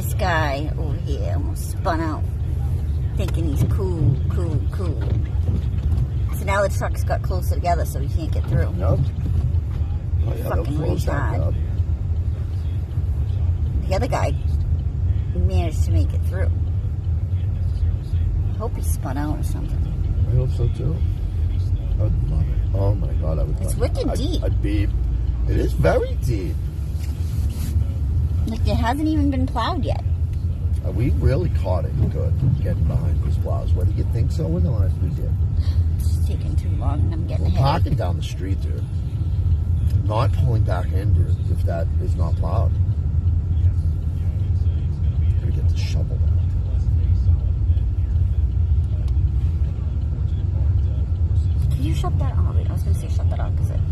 this guy over here almost spun out, thinking he's cool. So now the trucks got closer together, so he can't get through. Yep. Oh, yeah, Fucking they'll close that retard. up. The other guy managed to make it through. I hope he spun out or something. I hope so too. I would love it. Oh my god, I would It's love it. wicked deep. I'd be. It is very deep. Like, it hasn't even been plowed yet. We really caught it good getting behind these plows. Whether you think so or not, we did. It's taking too long and I'm getting We're a headache. parking down the street, dude. Not pulling back in, dude, if that is not plowed. Gotta get the shovel out. Can you shut that off? I was going to say shut that off because it